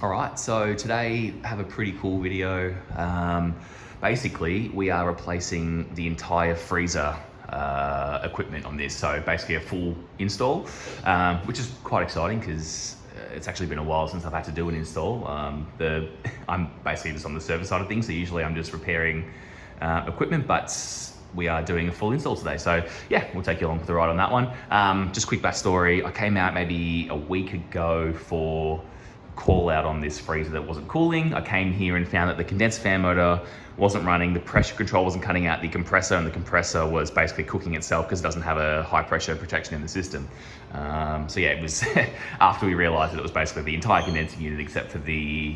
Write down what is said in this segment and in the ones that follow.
All right, so today I have a pretty cool video. Basically, we are replacing the entire freezer equipment on this. So basically a full install, which is quite exciting because it's actually been a while since I've had to do an install. I'm basically just on the service side of things, so usually I'm just repairing equipment, but we are doing a full install today. So yeah, we'll take you along for the ride on that one. Just quick backstory, I came out maybe a week ago for call out on this freezer that wasn't cooling. I came here and found that the condenser fan motor wasn't running, the pressure control wasn't cutting out the compressor, and the compressor was basically cooking itself because it doesn't have a high pressure protection in the system. So yeah, it was after we realized that it was basically the entire condensing unit except for the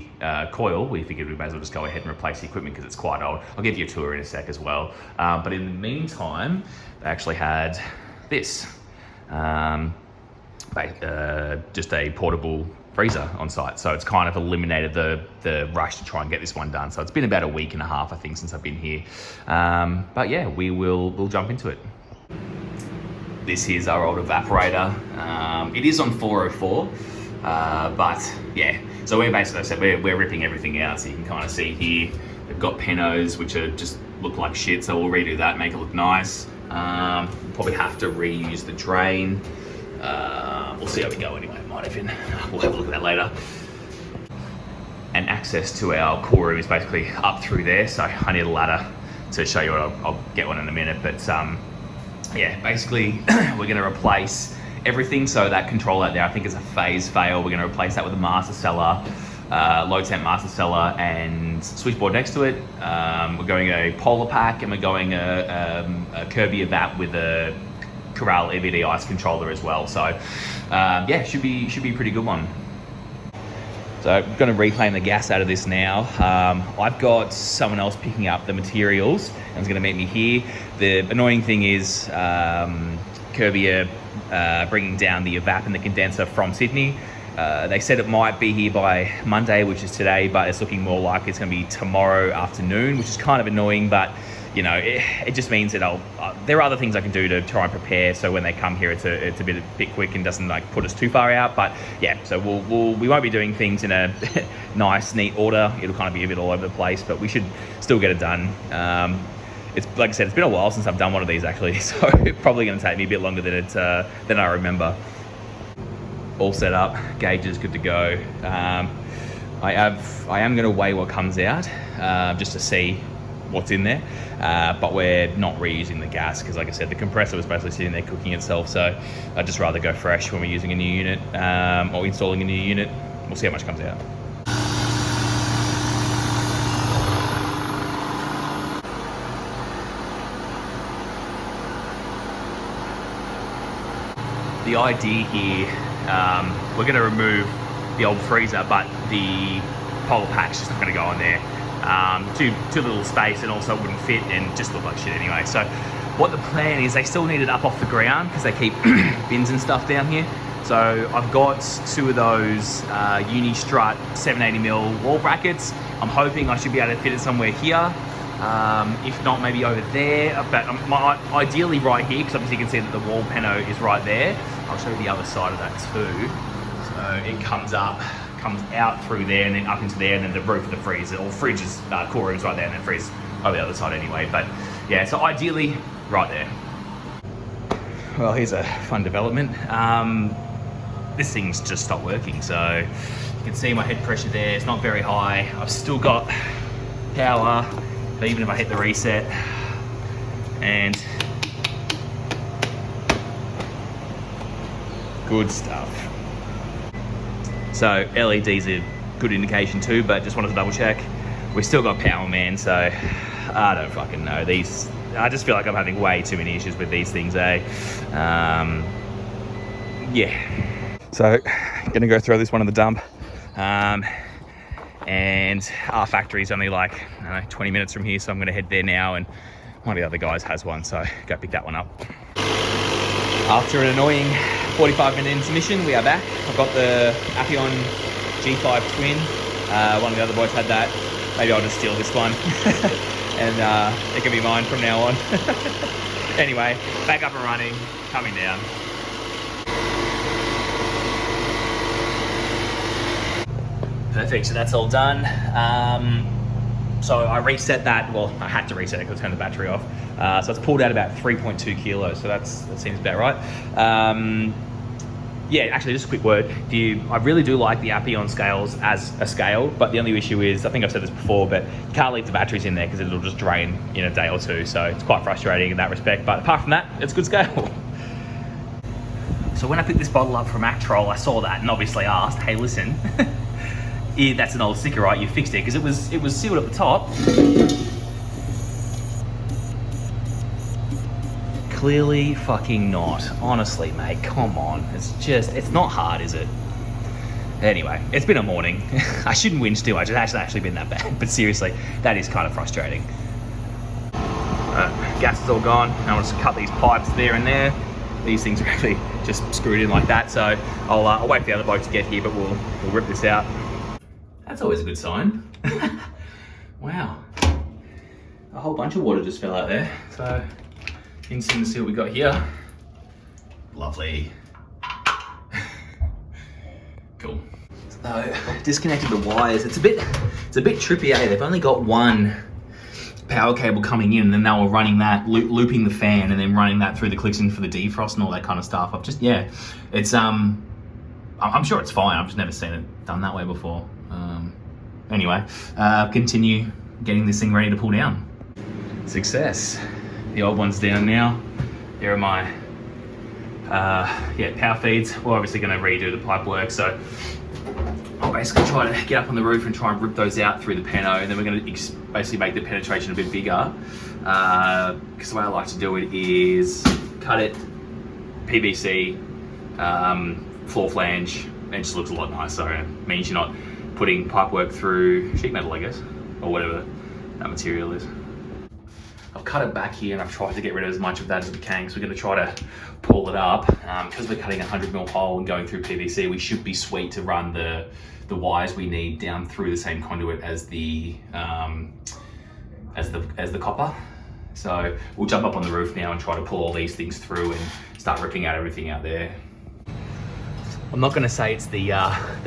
coil, we figured we may as well just go ahead and replace the equipment because it's quite old. I'll give you a tour in a sec as well. But in the meantime, they actually had this, just a portable freezer on site, so it's kind of eliminated the rush to try and get this one done. So it's been about a week and a half, I think, since I've been here. But yeah, we'll jump into it. This is our old evaporator. It is on 404, but yeah. So we're basically, I said, we're ripping everything out. So you can kind of see here, they've got penos which are just look like shit. So we'll redo that, make it look nice. Probably have to reuse the drain. We'll see how we go anyway. We'll have a look at that later. And access to our core room is basically up through there, so I need a ladder to show you what I'll get one in a minute. But yeah, basically we're going to replace everything. So that control out there, I think is a phase fail. We're going to replace that with a master cellar, low temp master cellar, and switchboard next to it. We're going a polar pack, and we're going a Kirby evap with a Corral EVD ice controller as well. So yeah, should be a pretty good one. So I'm going to reclaim the gas out of this now. I've got someone else picking up the materials and is going to meet me here. The annoying thing is Kirby are bringing down the evap and the condenser from Sydney. They said it might be here by Monday, which is today, but it's looking more like it's going to be tomorrow afternoon, which is kind of annoying. But you know, it just means that there are other things I can do to try and prepare, so when they come here, it's a bit quick and doesn't like put us too far out. But yeah, so we won't be doing things in a nice, neat order. It'll kind of be a bit all over the place, but we should still get it done. It's like I said, it's been a while since I've done one of these actually, so it's probably going to take me a bit longer than I remember. All set up, gauge is good to go. I am going to weigh what comes out just to see what's in there, but we're not reusing the gas because, like I said, the compressor was basically sitting there cooking itself. So I'd just rather go fresh when we're using a new unit or installing a new unit. We'll see how much comes out. The idea here, we're going to remove the old freezer, but the polar pack's just not going to go on there. Too little space, and also wouldn't fit and just look like shit anyway. So what the plan is, they still need it up off the ground because they keep bins and stuff down here. So I've got two of those Uni-Strut 780mm wall brackets. I'm hoping I should be able to fit it somewhere here. If not, maybe over there, but ideally right here, because obviously you can see that the wall pano is right there. I'll show you the other side of that too. So it comes out through there and then up into there, and then the roof of the freezer, or fridge's core room's right there, and then freeze over the other side anyway. But yeah, so ideally right there. Well, here's a fun development. This thing's just stopped working, so you can see my head pressure there. It's not very high. I've still got power, but even if I hit the reset, and good stuff. So LEDs are good indication too, but just wanted to double check. We've still got power, man, so I don't fucking know. I just feel like I'm having way too many issues with these things, yeah. So, gonna go throw this one in the dump. And our factory's only like, I don't know, 20 minutes from here, so I'm gonna head there now, and one of the other guys has one, so go pick that one up. After an annoying 45-minute intermission, we are back. I've got the Appion G5 Twin. One of the other boys had that. Maybe I'll just steal this one and it can be mine from now on. Anyway, back up and running, coming down. Perfect, so that's all done. So I reset that, well, I had to reset it because I turned the battery off. So it's pulled out about 3.2 kilos, so that seems about right. Yeah, actually, just a quick word. I really do like the Appion scales as a scale, but the only issue is, I think I've said this before, but you can't leave the batteries in there because it'll just drain in a day or two. So it's quite frustrating in that respect. But apart from that, it's a good scale. So when I picked this bottle up from Actrol, I saw that and obviously asked, hey, listen, that's an old sticker, right? You fixed it, because it was sealed at the top. Clearly fucking not. Honestly, mate, come on. It's not hard, is it? Anyway, it's been a morning. I shouldn't whinge too much. It hasn't actually been that bad, but seriously, that is kind of frustrating. Gas is all gone. Now I'll just cut these pipes there and there. These things are actually just screwed in like that, so I'll wait for the other bloke to get here, but we'll rip this out. That's always a good sign. Wow. A whole bunch of water just fell out there, so interesting to see what we got here. Lovely. Cool. So disconnected the wires. It's a bit trippy, eh? They've only got one power cable coming in, and then they were running that, looping the fan, and then running that through the clicks in for the defrost and all that kind of stuff. It's I'm sure it's fine. I've just never seen it done that way before. Anyway, continue getting this thing ready to pull down. Success. The old one's down now. Here are my power feeds. We're obviously going to redo the pipe work, so I'll basically try to get up on the roof and try and rip those out through the peno, and then we're going to basically make the penetration a bit bigger, because the way I like to do it is cut it, PVC, floor flange, and it just looks a lot nicer. It means you're not putting pipe work through sheet metal, I guess, or whatever that material is. I've cut it back here and I've tried to get rid of as much of that as we can, because we're going to try to pull it up. Because we're cutting a 100mm hole and going through PVC, we should be sweet to run the wires we need down through the same conduit as the copper. So we'll jump up on the roof now and try to pull all these things through and start ripping out everything out there. I'm not going to say it's the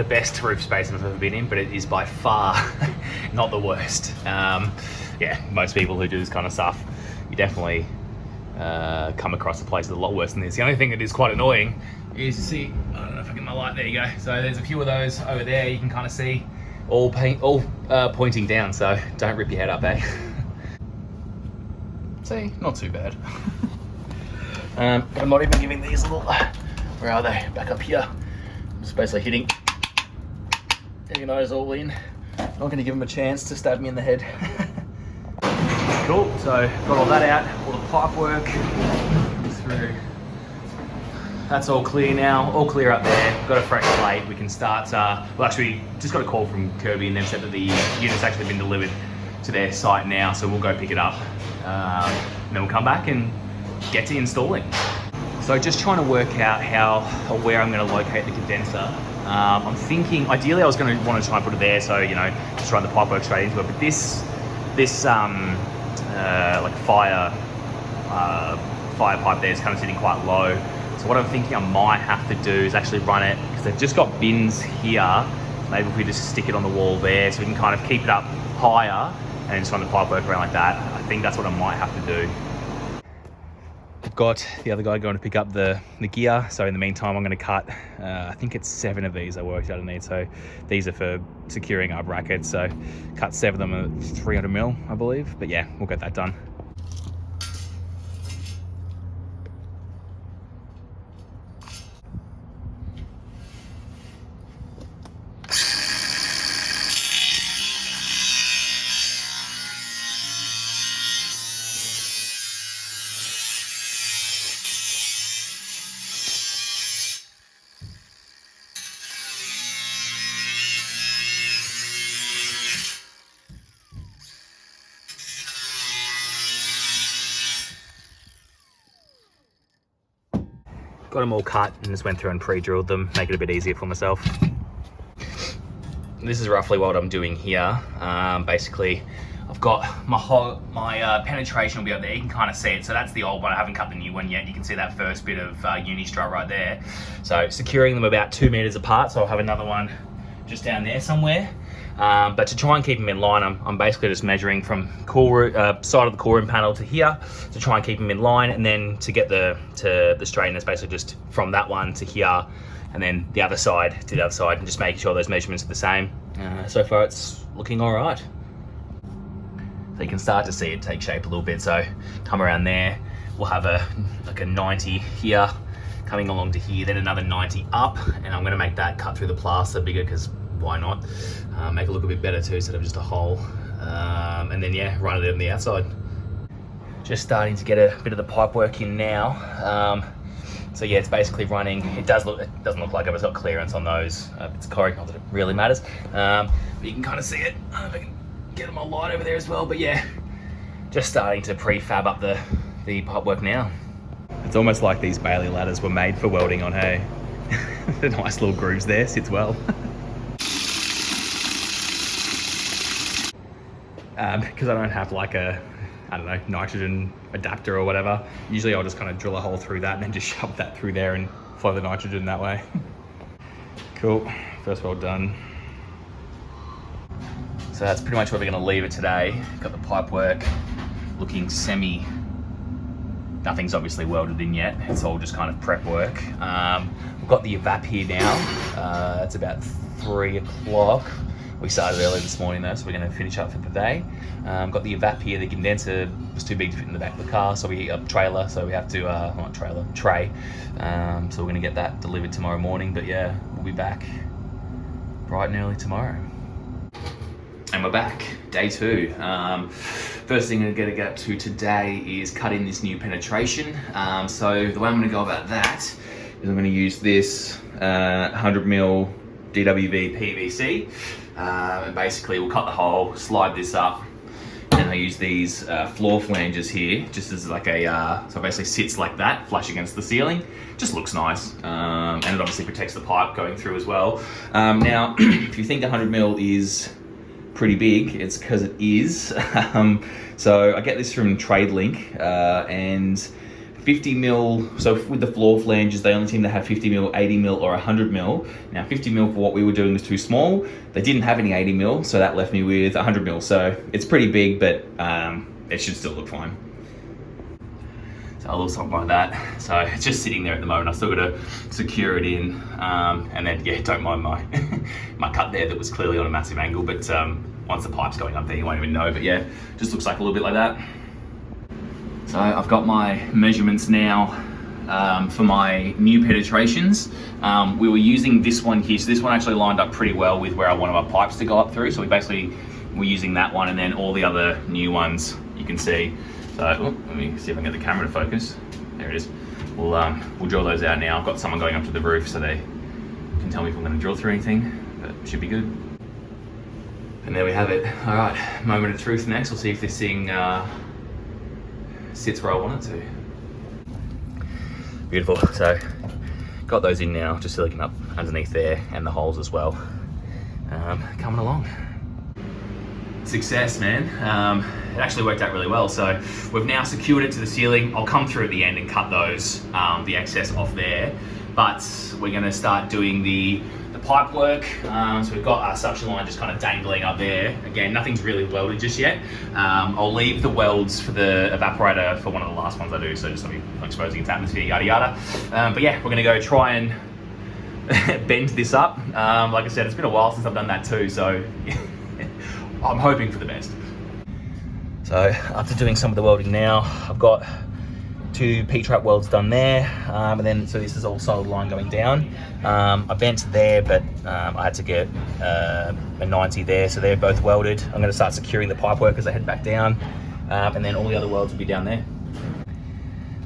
best roof space I've ever been in, but it is by far not the worst. Yeah, most people who do this kind of stuff, you definitely come across a place that's a lot worse than this. The only thing that is quite annoying is, you see, I don't know if I get my light, there you go. So there's a few of those over there, you can kind of see all pointing down, so don't rip your head up, eh? See, not too bad. I'm not even giving these little, where are they? Back up here. I'm just basically hitting those all in. Not going to give them a chance to stab me in the head. Cool, so got all that out, all the pipe work through. That's all clear now, all clear up there. Got a fresh plate, we can start, well actually, just got a call from Kirby and they've said that the unit's actually been delivered to their site now, so we'll go pick it up. And then we'll come back and get to installing. So just trying to work out how or where I'm going to locate the condenser. I'm thinking, ideally I was going to want to try and put it there, so, you know, just run the pipe work straight into it, but this like fire pipe there is kind of sitting quite low. So what I'm thinking I might have to do is actually run it, because they've just got bins here. Maybe if we just stick it on the wall there, so we can kind of keep it up higher and just run the pipe work around like that. I think that's what I might have to do. I've got the other guy going to pick up the gear, so in the meantime I'm going to cut, I think it's 7 of these I worked out I need, so these are for securing our brackets, so cut 7 of them at 300mm I believe, but yeah, we'll get that done. Got them all cut and just went through and pre-drilled them, make it a bit easier for myself. This is roughly what I'm doing here. Basically, I've got my penetration will be up there. You can kind of see it. So that's the old one. I haven't cut the new one yet. You can see that first bit of uni strut right there. So securing them about 2 meters apart. So I'll have another one just down there somewhere. But to try and keep them in line, I'm basically just measuring from side of the core room panel to here to try and keep them in line, and then to get the straighteners basically just from that one to here, and then the other side to the other side, and just making sure those measurements are the same. So far it's looking all right. So you can start to see it take shape a little bit. So come around there, we'll have like a 90 here, coming along to here, then another 90 up, and I'm gonna make that cut through the plaster bigger, because why not? Make it look a bit better too, instead of just a hole. And then yeah, run it on the outside. Just starting to get a bit of the pipe work in now. So yeah, it's basically running. It doesn't look like it's got clearance on those. It's correct, not that it really matters. But you can kind of see it. I don't know if I can get them on light over there as well. But yeah, just starting to prefab up the pipe work now. It's almost like these Bailey ladders were made for welding on, hey? The nice little grooves there, sits well. Because I don't have like a, I don't know, nitrogen adapter or whatever. Usually I'll just kind of drill a hole through that and then just shove that through there and flow the nitrogen that way. Cool, first weld done. So that's pretty much where we're gonna leave it today. Got the pipe work looking nothing's obviously welded in yet. It's all just kind of prep work. We've got the evap here now. It's about 3 o'clock. We started early this morning though, so we're going to finish up for the day. Got the evap here. The condenser was too big to fit in the back of the car, so we trailer, so we have to not trailer, tray. So we're going to get that delivered tomorrow morning. But yeah, we'll be back bright and early tomorrow. And we're back, day 2. First thing I'm going to get to today is cut in this new penetration. So the way I'm going to go about that is I'm going to use this 100mm DWV PVC. And basically we'll cut the hole, slide this up, and I use these floor flanges here, just as like a, so it basically sits like that, flush against the ceiling. Just looks nice, and it obviously protects the pipe going through as well. Now, if you think 100mm is pretty big, it's because it is. So I get this from TradeLink, and 50mm, so with the floor flanges, they only seem to have 50mm, 80mm, or 100mm. Now 50mm for what we were doing was too small. They didn't have any 80mm, so that left me with 100mm. So it's pretty big, but it should still look fine. So a little something like that. So it's just sitting there at the moment. I've still got to secure it in, and then yeah, don't mind my my cut there that was clearly on a massive angle, but once the pipe's going up there, you won't even know. But yeah, just looks like a little bit like that. So I've got my measurements now for my new penetrations. We were using this one here, so this one actually lined up pretty well with where I wanted my pipes to go up through. So we basically were using that one, and then all the other new ones you can see. So let me see if I can get the camera to focus. There it is. We'll drill those out now. I've got someone going up to the roof so they can tell me if I'm going to drill through anything, but it should be good. And there we have it. All right, moment of truth next. We'll see if this thing sits where I want it to. Beautiful. So got those in now, just silicon up underneath there, and the holes as well. Coming along. Success, man. It actually worked out really well. So we've now secured it to the ceiling. I'll come through at the end and cut those, the excess off there. But we're gonna start doing the pipe work. So we've got our suction line just kind of dangling up there. Again, nothing's really welded just yet. I'll leave the welds for the evaporator for one of the last ones I do, so just not exposing its atmosphere, yada yada. But yeah, we're gonna go try and bend this up. Like I said, it's been a while since I've done that too, so I'm hoping for the best. So after doing some of the welding now, I've got 2 P-trap welds done there, and then so this is all solid line going down. I bent there, but I had to get a 90 there, so they're both welded. I'm going to start securing the pipe work as I head back down, and then all the other welds will be down there.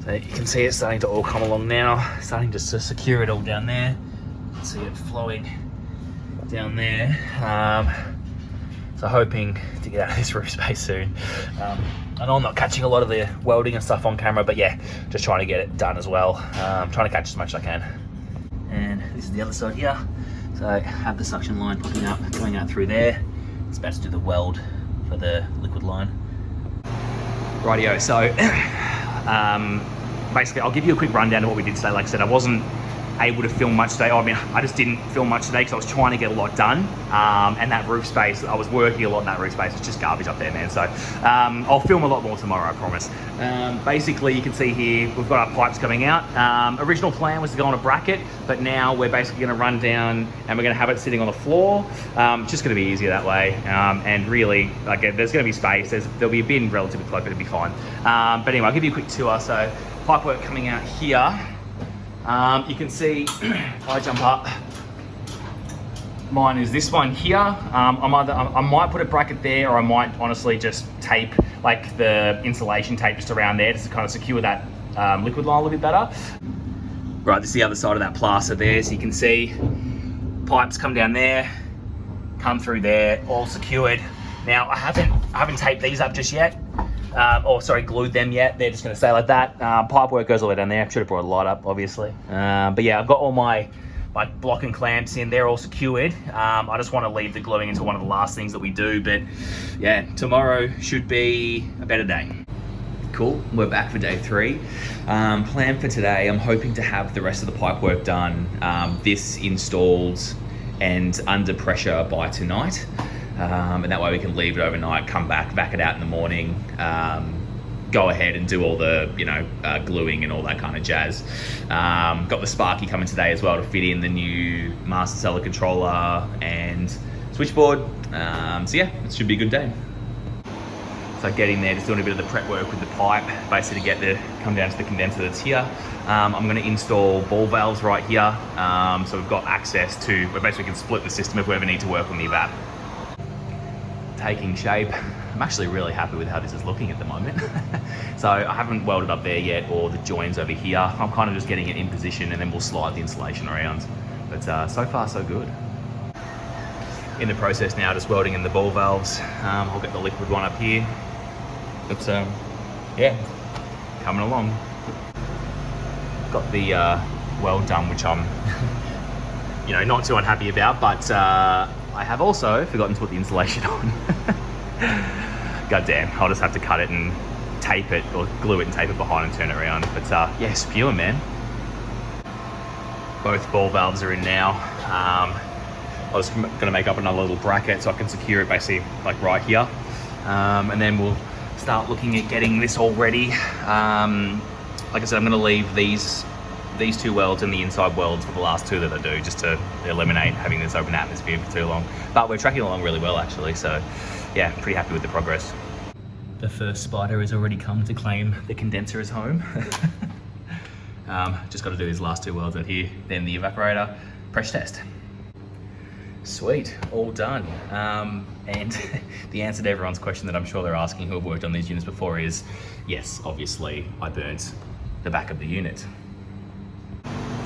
So you can see it starting to all come along now, starting to secure it all down there. You can see it flowing down there. So hoping to get out of this roof space soon. I know I'm not catching a lot of the welding and stuff on camera, but yeah, just trying to get it done as well. Trying to catch as much as I can. And this is the other side here. So I have the suction line popping up, going out through there. It's about to do the weld for the liquid line. Rightio, so basically I'll give you a quick rundown of what we did today. Like I said, I wasn't able to film much today. I mean, I just didn't film much today because I was trying to get a lot done. And that roof space, I was working a lot in that roof space. It's just garbage up there, man. So I'll film a lot more tomorrow, I promise. Basically, you can see here, we've got our pipes coming out. Original plan was to go on a bracket, but now we're basically gonna run down and we're gonna have it sitting on the floor. It's just gonna be easier that way. And really, like, there's gonna be space. There'll be a bin relatively close, but it'll be fine. But anyway, I'll give you a quick tour. So pipe work coming out here. You can see, if I jump up, mine is this one here. I might put a bracket there, or I might honestly just tape like the insulation tape just around there just to kind of secure that liquid line a little bit better. Right, this is the other side of that plaster there. So you can see pipes come down there, come through there, all secured. Now I haven't taped these up just yet. Glued them yet. They're just going to stay like that. Pipe work goes all the way down there. I should have brought a light up, obviously. But yeah, I've got all my block and clamps in. They're all secured. I just want to leave the gluing until one of the last things that we do. But yeah, tomorrow should be a better day. Cool, we're back for day 3. Plan for today, I'm hoping to have the rest of the pipe work done, this installed and under pressure by tonight. And that way we can leave it overnight, come back it out in the morning, go ahead and do all the, gluing and all that kind of jazz. Got the Sparky coming today as well to fit in the new master cellar controller and switchboard. So yeah, it should be a good day. So getting there, just doing a bit of the prep work with the pipe, basically to come down to the condenser that's here. I'm going to install ball valves right here. So we've got access to, we basically can split the system if we ever need to work on the evap. Taking shape. I'm actually really happy with how this is looking at the moment. So I haven't welded up there yet, or the joins over here. I'm kind of just getting it in position and then we'll slide the insulation around. But so far so good. In the process now, just welding in the ball valves. I'll get the liquid one up here. But yeah, coming along. Got the weld done, which I'm not too unhappy about, but I have also forgotten to put the insulation on. God damn, I'll just have to cut it and tape it, or glue it and tape it behind and turn it around. But yeah, spewing, man. Both ball valves are in now. I was gonna make up another little bracket so I can secure it basically like right here. And then we'll start looking at getting this all ready. Like I said, I'm gonna leave these 2 welds and the inside welds for the last 2 that I do, just to eliminate having this open atmosphere for too long. But we're tracking along really well actually, so yeah, pretty happy with the progress. The first spider has already come to claim the condenser as home. Just got to do these last 2 welds out here, then the evaporator, pressure test. Sweet, all done. And the answer to everyone's question that I'm sure they're asking who have worked on these units before is, yes, obviously I burnt the back of the unit.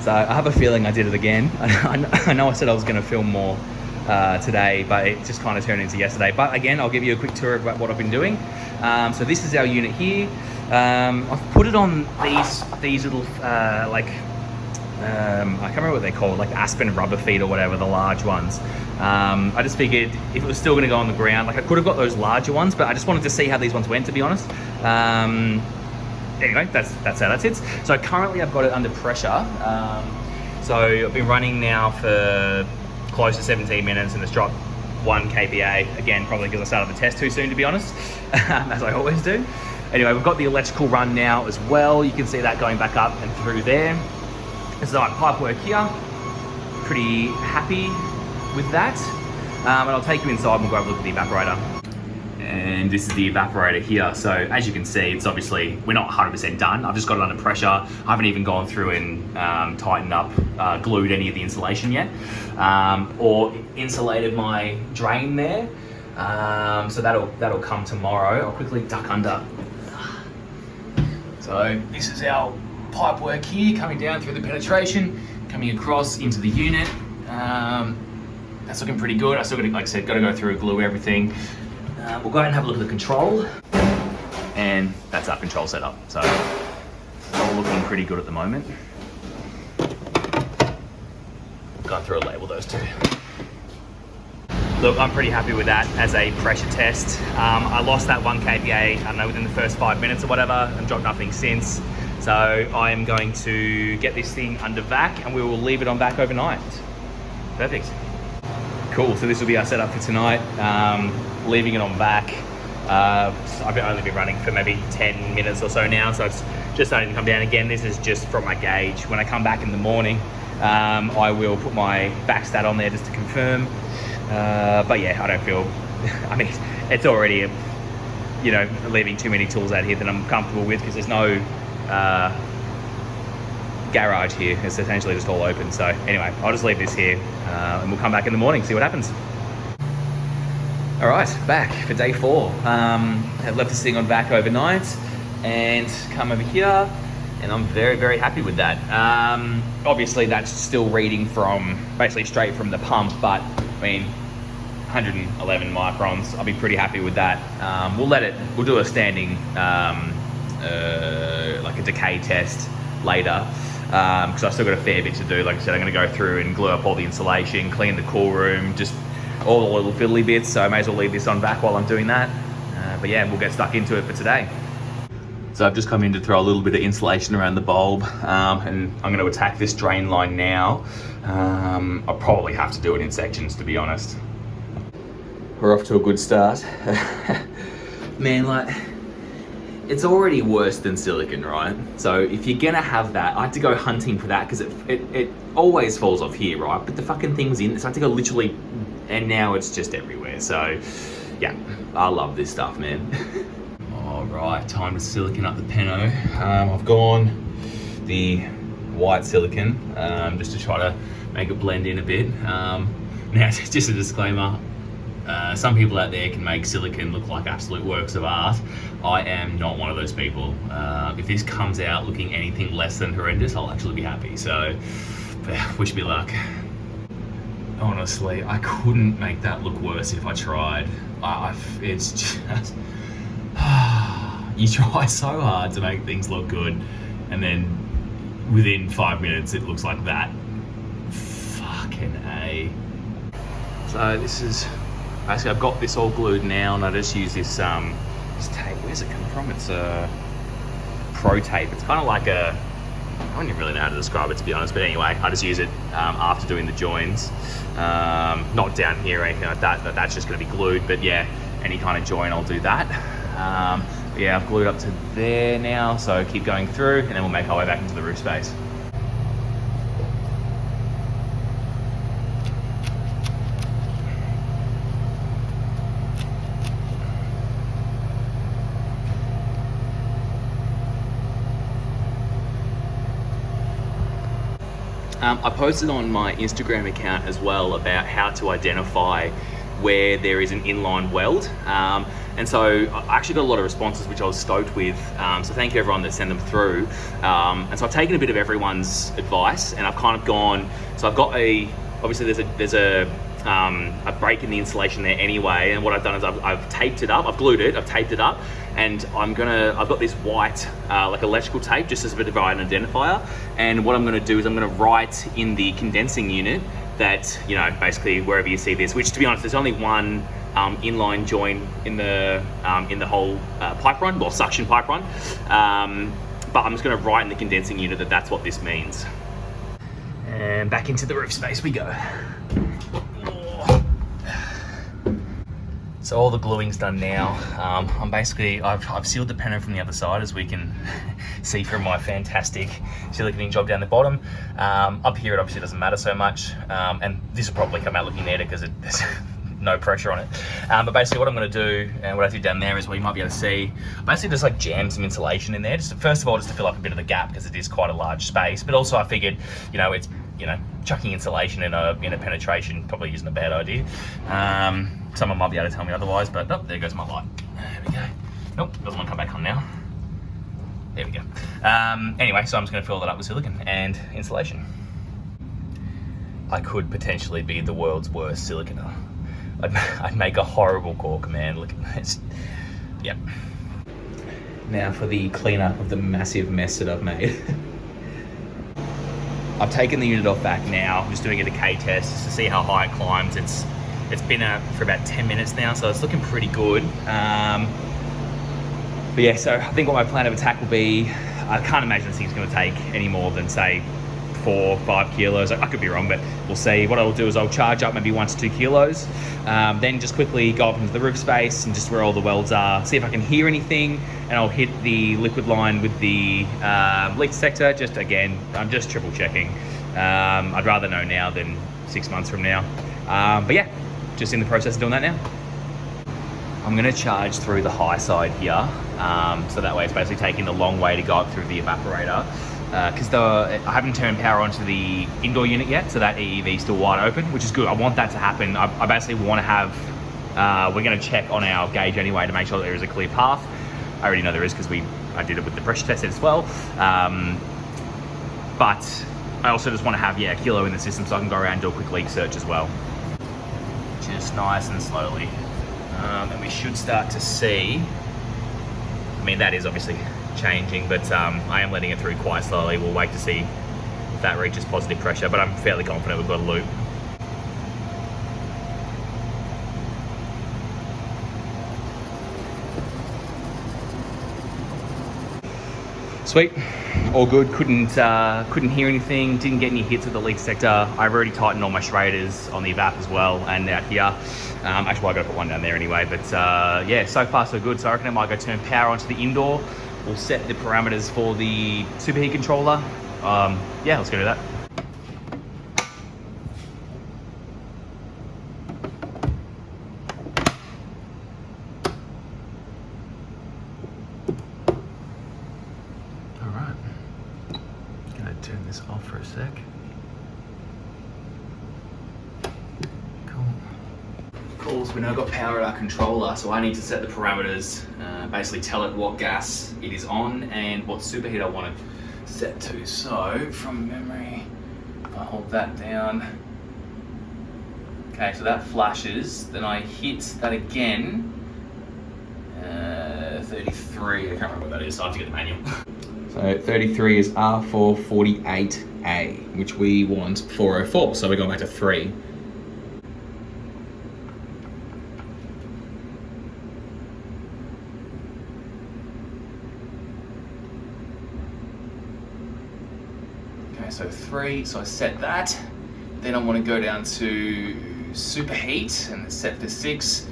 So I have a feeling I did it again. I know I said I was going to film more today, but it just kind of turned into yesterday. But again, I'll give you a quick tour about what I've been doing. So this is our unit here. I've put it on these little I can't remember what they're called, like Aspen rubber feet or whatever, the large ones. I just figured if it was still going to go on the ground, like I could have got those larger ones, but I just wanted to see how these ones went, to be honest. Anyway, that's how that sits. So currently I've got it under pressure. So I've been running now for close to 17 minutes and it's dropped 1 kPa. Again, probably because I started the test too soon, to be honest, as I always do. Anyway, we've got the electrical run now as well. You can see that going back up and through there. This is like pipe work here. Pretty happy with that. And I'll take you inside and we'll go have a look at the evaporator. And this is the evaporator here. So as you can see, it's obviously, we're not 100% done. I've just got it under pressure. I haven't even gone through and tightened up, glued any of the insulation yet, or insulated my drain there. So that'll come tomorrow. I'll quickly duck under. So this is our pipe work here, coming down through the penetration, coming across into the unit. That's looking pretty good. I still got to, like I said, got to go through, glue everything. We'll go ahead and have a look at the control, and that's our control setup. So all looking pretty good at the moment. Going through and label those 2. Look, I'm pretty happy with that as a pressure test. I lost that 1 kPa, I don't know, within the first 5 minutes or whatever, and dropped nothing since. So I'm going to get this thing under vac and we will leave it on vac overnight. Perfect. Cool, so this will be our setup for tonight. Leaving it on vac. I've only been running for maybe 10 minutes or so now, so it's just starting to come down again. This is just from my gauge. When I come back in the morning, I will put my vac stat on there just to confirm. But yeah, I don't feel, I mean, it's already, you know, leaving too many tools out here that I'm comfortable with because there's no garage here. It's essentially just all open. So anyway, I'll just leave this here and we'll come back in the morning, see what happens. All right, back for day 4. I've left this thing on vac overnight and come over here, and I'm very, very happy with that. Obviously, that's still reading from basically straight from the pump, but I mean, 111 microns. I'll be pretty happy with that. We'll do a standing like a decay test later. Because I've still got a fair bit to do. Like I said, I'm going to go through and glue up all the insulation, clean the cool room, just all the little fiddly bits, so I may as well leave this on vac while I'm doing that. But yeah, we'll get stuck into it for today. So I've just come in to throw a little bit of insulation around the bulb, and I'm going to attack this drain line now. I'll probably have to do it in sections, to be honest. We're off to a good start. Man, like, it's already worse than silicon, right? So if you're gonna have that, I have to go hunting for that because it always falls off here, right? But the fucking thing's in, so I have to go literally, and now it's just everywhere. So yeah, I love this stuff, man. All right, time to silicon up the peno. I've gone the white silicon just to try to make it blend in a bit. Now, just a disclaimer, some people out there can make silicon look like absolute works of art. I am not one of those people. If this comes out looking anything less than horrendous, I'll actually be happy. So, wish me luck. Honestly, I couldn't make that look worse if I tried. It's just... you try so hard to make things look good, and then within 5 minutes it looks like that. Fucking A. So this is... Basically, I've got this all glued now, and I just use this tape. Where's it come from? It's a Pro tape. It's kind of like a... I don't even really know how to describe it, to be honest, but anyway, I just use it after doing the joins. Not down here or anything like that, that's just going to be glued, but yeah, any kind of join, I'll do that. But yeah, I've glued up to there now, so keep going through, and then we'll make our way back into the roof space. I posted on my Instagram account as well about how to identify where there is an inline weld. And so I actually got a lot of responses, which I was stoked with. So thank you everyone that sent them through. And so I've taken a bit of everyone's advice, and I've kind of gone, so I've got obviously there's a break in the insulation there anyway, and what I've done is I've taped it up, I've glued it, I've taped it up, and I've got this white like electrical tape just as a bit of an identifier, and what I'm going to do is I'm going to write in the condensing unit that, you know, basically wherever you see this, which to be honest, there's only one inline join in the whole pipe run, well, suction pipe run, but I'm just going to write in the condensing unit that that's what this means. And back into the roof space we go. So all the gluing's done now. I've sealed the peno from the other side, as we can see from my fantastic siliconing job down the bottom. Up here it obviously doesn't matter so much, and this will probably come out looking neater because there's no pressure on it. But basically what I'm going to do, and what I did down there is, what you might be able to see, basically just like jam some insulation in there, just first of all just to fill up a bit of the gap because it is quite a large space, but also I figured, you know, it's, you know, chucking insulation in a penetration probably isn't a bad idea. Someone might be able to tell me otherwise, but oh, there goes my light. There we go. Nope, doesn't want to come back on now. There we go. Anyway, so I'm just going to fill that up with silicon and insulation. I could potentially be the world's worst siliconer. I'd make a horrible caulker, man. Look at this. Yep. Now for the cleanup of the massive mess that I've made. I've taken the unit off back now. I'm just doing a decay test just to see how high it climbs. It's been out for about 10 minutes now, so it's looking pretty good. But yeah, so I think what my plan of attack will be, I can't imagine this thing's going to take any more than, say, 4 or 5 kilos. I could be wrong, but we'll see. What I'll do is I'll charge up maybe 1 to 2 kilos, then just quickly go up into the roof space and just where all the welds are, see if I can hear anything, and I'll hit the liquid line with the leak detector. Just again, I'm just triple checking. I'd rather know now than 6 months from now. But yeah, just in the process of doing that now. I'm going to charge through the high side here, so that way it's basically taking the long way to go up through the evaporator, because I haven't turned power onto the indoor unit yet, so that EEV is still wide open, which is good. I want that to happen. I basically want to have, we're going to check on our gauge anyway to make sure that there is a clear path. I already know there is because I did it with the pressure test as well, but I also just want to have, a kilo in the system so I can go around and do a quick leak search as well. Just nice and slowly. And we should start to see, I mean, that is obviously changing, but I am letting it through quite slowly. We'll wait to see if that reaches positive pressure, but I'm fairly confident we've got a loop. Sweet, all good. Couldn't hear anything, didn't get any hits with the leak detector. I've already tightened all my shraders on the evap as well and out here. Actually, I got to put one down there anyway, but yeah, so far so good. So I reckon I might go turn power onto the indoor. We'll set the parameters for the superheat controller. Yeah, let's go do that. All right, gonna turn this off for a sec. Cool, so we now got power at our controller, so I need to set the parameters, basically tell it what gas it is on and what superheat I want it set to. So from memory, if I hold that down, okay, so that flashes, then I hit that again, 33, I can't remember what that is, so I have to get the manual. So 33 is R448A, which we want 404, so we're going back to 3. So 3, so I set that. Then I want to go down to superheat and set for 6.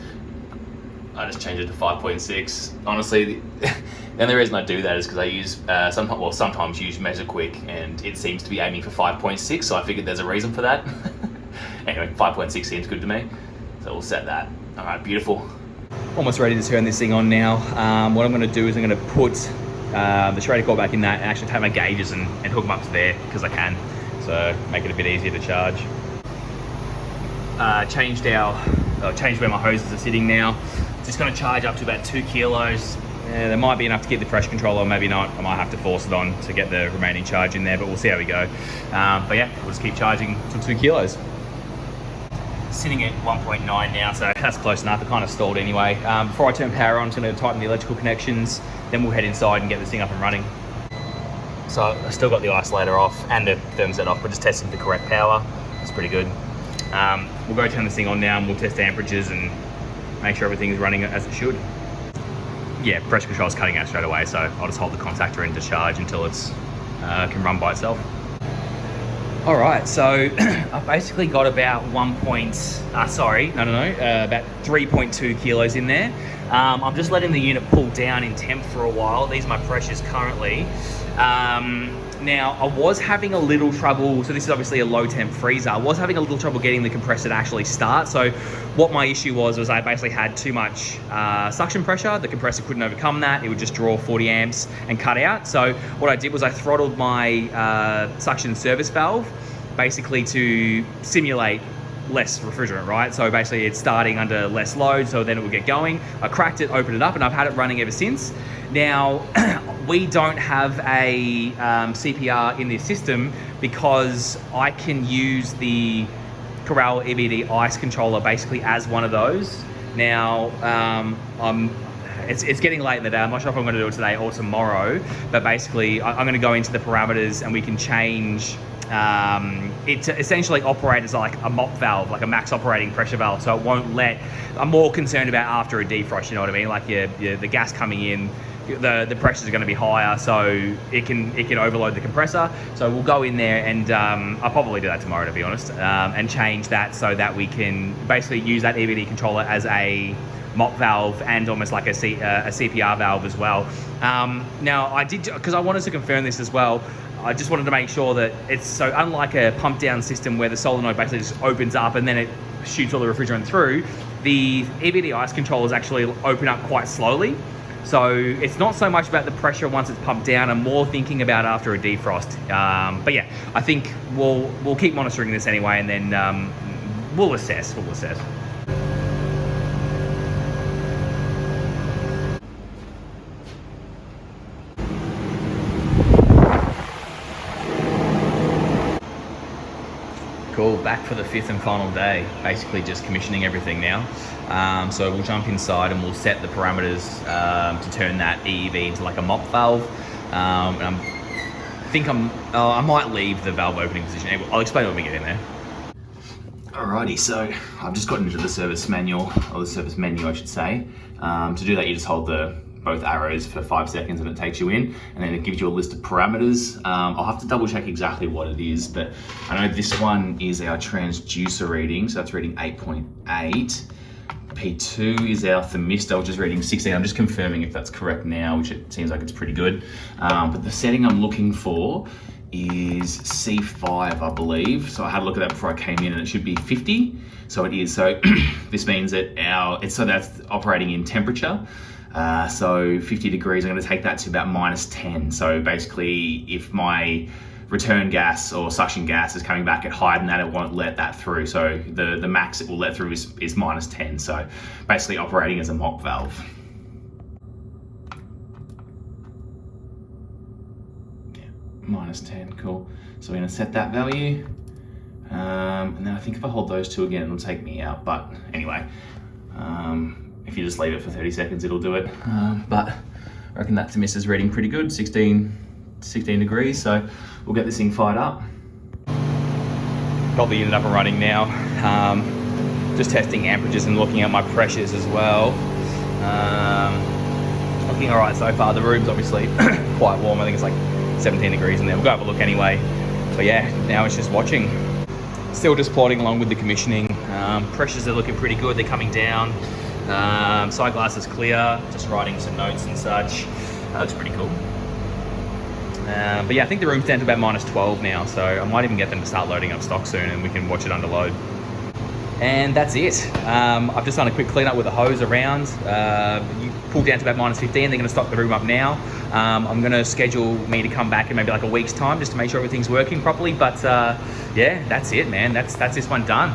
I just changed it to 5.6. Honestly, the only reason I do that is because I use, sometimes use MeasureQuick and it seems to be aiming for 5.6, so I figured there's a reason for that. Anyway, 5.6 seems good to me. So we'll set that. All right, beautiful. Almost ready to turn this thing on now. What I'm going to do is I'm going to put the Schrader coil back in that and actually take my gauges and hook them up to there because I can, so make it a bit easier to charge. Changed where my hoses are sitting now. Just going to charge up to about 2 kilos. There might be enough to keep the pressure control on, maybe not. I might have to force it on to get the remaining charge in there, but we'll see how we go. But yeah, we'll just keep charging till 2 kilos. Sitting at 1.9 now, so that's close enough. It kind of stalled anyway. Before I turn power on, I'm just going to tighten the electrical connections, then we'll head inside and get this thing up and running. So I still got the isolator off and the thermostat off, but just testing for correct power. It's pretty good. We'll go turn this thing on now and we'll test ampeраges and make sure everything is running as it should. Yeah, pressure control is cutting out straight away, so I'll just hold the contactor in to charge until it's can run by itself. All right, so I've basically got about about 3.2 kilos in there. I'm just letting the unit pull down in temp for a while. These are my pressures currently. Now, I was having a little trouble, so this is obviously a low temp freezer. I was having a little trouble getting the compressor to actually start. So what my issue was I basically had too much suction pressure. The compressor couldn't overcome that. It would just draw 40 amps and cut out. So what I did was I throttled my suction service valve basically to simulate less refrigerant, right? So basically it's starting under less load, so then it will get going. I cracked it, opened it up, and I've had it running ever since. Now, we don't have a CPR in this system because I can use the Corral EBD ice controller basically as one of those. Now, it's getting late in the day. I'm not sure if I'm going to do it today or tomorrow, but basically I'm going to go into the parameters and we can change it to essentially operate as like a mop valve, like a max operating pressure valve, so it won't let. I'm more concerned about after a defrost, you know what I mean, like the gas coming in the pressures are going to be higher, so it can overload the compressor. So we'll go in there and I'll probably do that tomorrow, to be honest, and change that so that we can basically use that EVD controller as a mop valve and almost like a CPR valve as well. Now I did, because I wanted to confirm this as well, I just wanted to make sure that it's, so unlike a pump down system where the solenoid basically just opens up and then it shoots all the refrigerant through, the EVD ice controllers actually open up quite slowly. So it's not so much about the pressure once it's pumped down, and more thinking about after a defrost. But yeah, I think we'll keep monitoring this anyway, and then we'll assess. Cool, back for the 5th and final day. Basically just commissioning everything now. So we'll jump inside and we'll set the parameters to turn that EEV into like a mop valve. And I might leave the valve opening position. I'll explain when we get in there. Alrighty, so I've just gotten into the service manual, or the service menu I should say. To do that, you just hold both arrows for 5 seconds and it takes you in, and then it gives you a list of parameters. I'll have to double check exactly what it is, but I know this one is our transducer reading, so that's reading 8.8. P2 is our thermistor, which is reading 16. I'm just confirming if that's correct now, which it seems like it's pretty good. But the setting I'm looking for is C5, I believe. So I had a look at that before I came in, and it should be 50. So it is. So this means that that's operating in temperature. So 50 degrees, I'm going to take that to about -10. So basically, if my return gas or suction gas is coming back at higher than that, it won't let that through. So the max it will let through is -10. So basically operating as a mop valve. Yeah, -10, cool. So we're going to set that value. And then I think if I hold those two again, it'll take me out. But anyway, if you just leave it for 30 seconds, it'll do it. But I reckon that thermistor's reading pretty good, 16 degrees. So we'll get this thing fired up. Got the unit up and running now. Just testing amperages and looking at my pressures as well. Looking all right so far. The room's obviously quite warm. I think it's like 17 degrees in there. We'll go have a look anyway. But yeah, now it's just watching. Still just plodding along with the commissioning. Pressures are looking pretty good. They're coming down. Side glass is clear. Just writing some notes and such. That's pretty cool. But yeah, I think the room's down to about -12 now, so I might even get them to start loading up stock soon and we can watch it under load. And that's it. I've just done a quick clean up with the hose around. You pull down to about -15. They're going to stock the room up now. I'm going to schedule me to come back in maybe like a week's time just to make sure everything's working properly. But yeah, that's it, man. That's this one done.